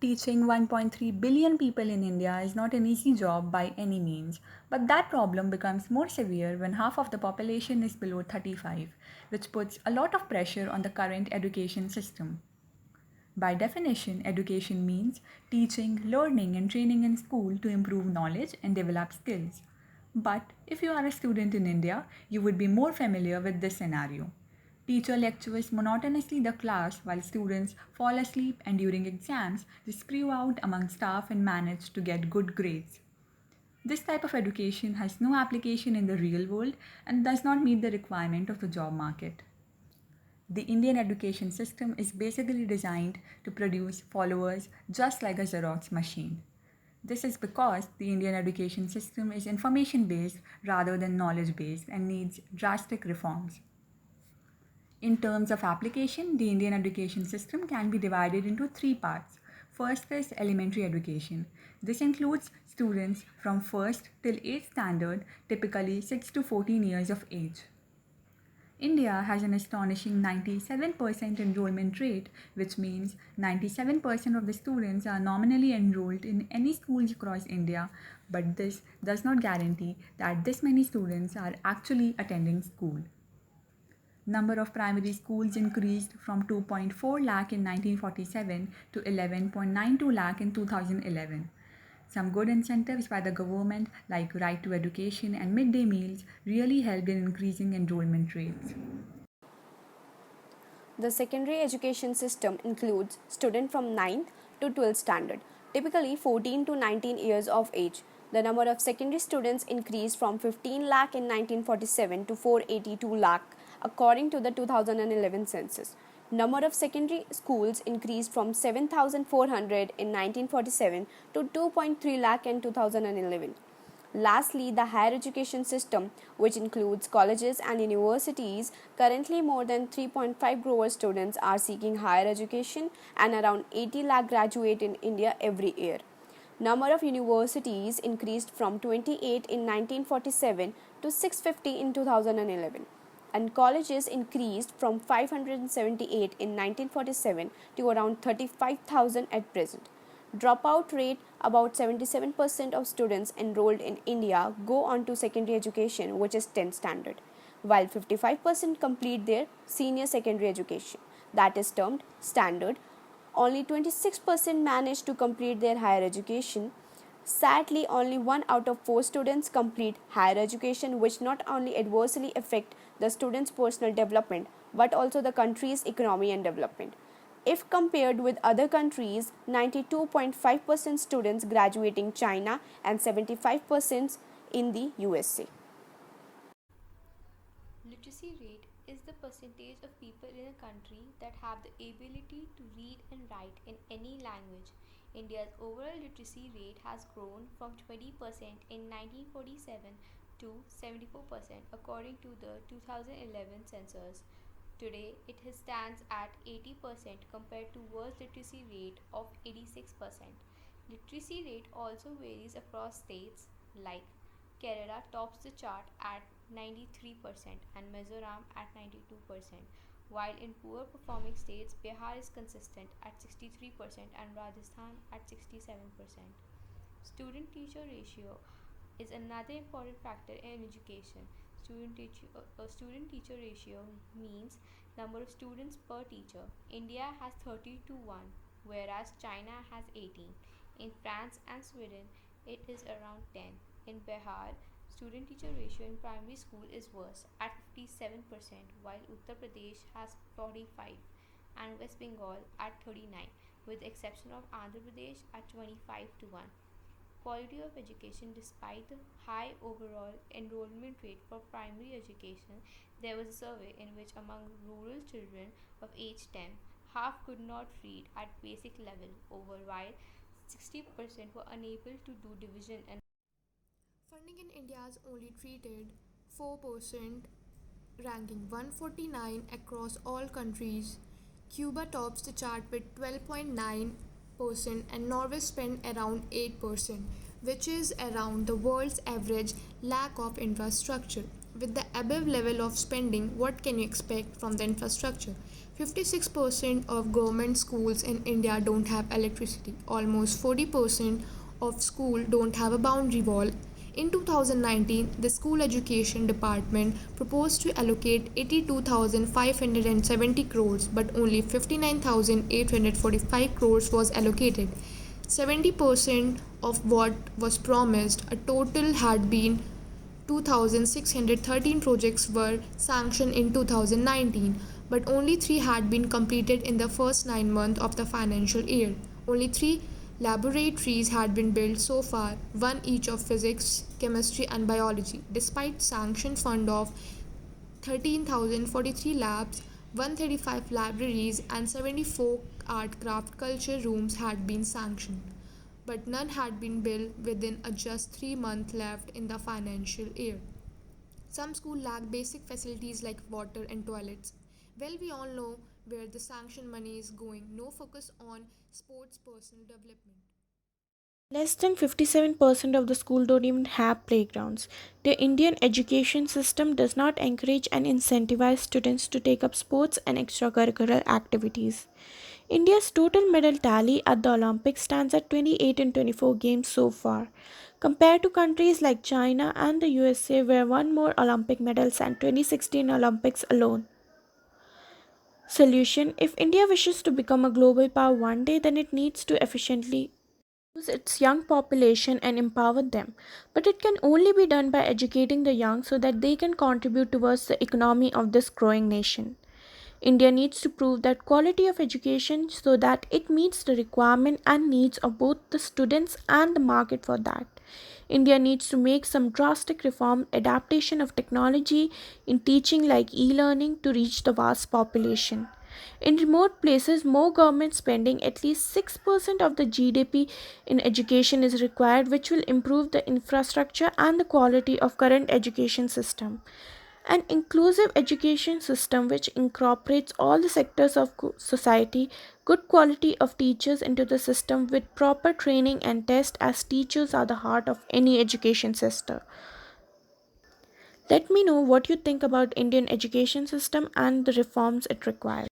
Teaching 1.3 billion people in India is not an easy job by any means, but that problem becomes more severe when half of the population is below 35, which puts a lot of pressure on the current education system. By definition, education means teaching, learning, and training in school to improve knowledge and develop skills. But if you are a student in India, you would be more familiar with this scenario. Teacher lectures monotonously the class while students fall asleep, and during exams, they spew out among staff and manage to get good grades. This type of education has no application in the real world and does not meet the requirement of the job market. The Indian education system is basically designed to produce followers just like a Xerox machine. This is because the Indian education system is information based rather than knowledge based and needs drastic reforms. In terms of application, the Indian education system can be divided into three parts. First is elementary education. This includes students from 1st till 8th standard, typically 6 to 14 years of age. India has an astonishing 97% enrollment rate, which means 97% of the students are nominally enrolled in any schools across India, but this does not guarantee that this many students are actually attending school. Number of primary schools increased from 2.4 lakh in 1947 to 11.92 lakh in 2011. Some good incentives by the government, like right to education and midday meals, really helped in increasing enrollment rates. The secondary education system includes students from 9th to 12th standard, typically 14 to 19 years of age. The number of secondary students increased from 15 lakh in 1947 to 482 lakh according to the 2011 census. Number of secondary schools increased from 7,400 in 1947 to 2.3 lakh in 2011. Lastly, the higher education system, which includes colleges and universities, currently more than 3.5 crore students are seeking higher education and around 80 lakh graduate in India every year. Number of universities increased from 28 in 1947 to 650 in 2011, and colleges increased from 578 in 1947 to around 35,000 at present. Dropout rate: about 77% of students enrolled in India go on to secondary education, which is 10th standard, while 55% complete their senior secondary education, that is termed standard. Only 26% manage to complete their higher education. Sadly, only 1 out of 4 students complete higher education, which not only adversely affect the students' personal development but also the country's economy and development. If compared with other countries, 92.5% students graduating China and 75% in the USA. Literacy rate is the percentage of people in a country that have the ability to read and write in any language. India's overall literacy rate has grown from 20% in 1947 to 74% according to the 2011 census. Today, it stands at 80% compared to world literacy rate of 86%. Literacy rate also varies across states, like Kerala tops the chart at 93% and Mizoram at 92%, while in poor performing states, Bihar is consistent at 63% and Rajasthan at 67%. Student teacher ratio is another important factor in education. Student teacher ratio means number of students per teacher. India has 30 to 1, whereas China has 18. In France and Sweden, it is around 10. In Bihar, student teacher ratio in primary school is worse at 57%, while Uttar Pradesh has 45 and West Bengal at 39, with the exception of Andhra Pradesh at 25 to 1. Quality of education: despite the high overall enrollment rate for primary education, there was a survey in which among rural children of age 10, half could not read at basic level over, while 60% were unable to do division and Funding in India is only treated 4%, ranking 149 across all countries. Cuba tops the chart with 12.9% and Norway spend around 8%, which is around the world's average lack of infrastructure. With the above level of spending, what can you expect from the infrastructure? 56% of government schools in India don't have electricity. Almost 40% of schools don't have a boundary wall. In 2019, the School Education Department proposed to allocate 82,570 crores, but only 59,845 crores was allocated. 70% of what was promised, a total had been 2,613 projects were sanctioned in 2019, but only 3 had been completed in the first 9 months of the financial year. Only 3 laboratories had been built so far, one each of physics, chemistry, and biology. Despite sanction fund of 13,043 labs, 135 libraries, and 74 art craft culture rooms had been sanctioned, but none had been built within a just 3 months left in the financial year. Some schools lack basic facilities like water and toilets. Well, we all know where the sanction money is going. No focus on sports personal development. Less than 57% of the school don't even have playgrounds. The Indian education system does not encourage and incentivize students to take up sports and extracurricular activities. India's total medal tally at the Olympics stands at 28 in 24 games so far, compared to countries like China and the USA, where won more Olympic medals and 2016 Olympics alone. Solution: if India wishes to become a global power one day, then it needs to efficiently use its young population and empower them. But it can only be done by educating the young so that they can contribute towards the economy of this growing nation. India needs to prove that quality of education so that it meets the requirement and needs of both the students and the market for that. India needs to make some drastic reform adaptation of technology in teaching like e-learning to reach the vast population. In remote places, more government spending, at least 6% of the GDP in education is required, which will improve the infrastructure and the quality of current education system. An inclusive education system which incorporates all the sectors of society, good quality of teachers into the system with proper training and test, as teachers are the heart of any education system. Let me know what you think about Indian education system and the reforms it requires.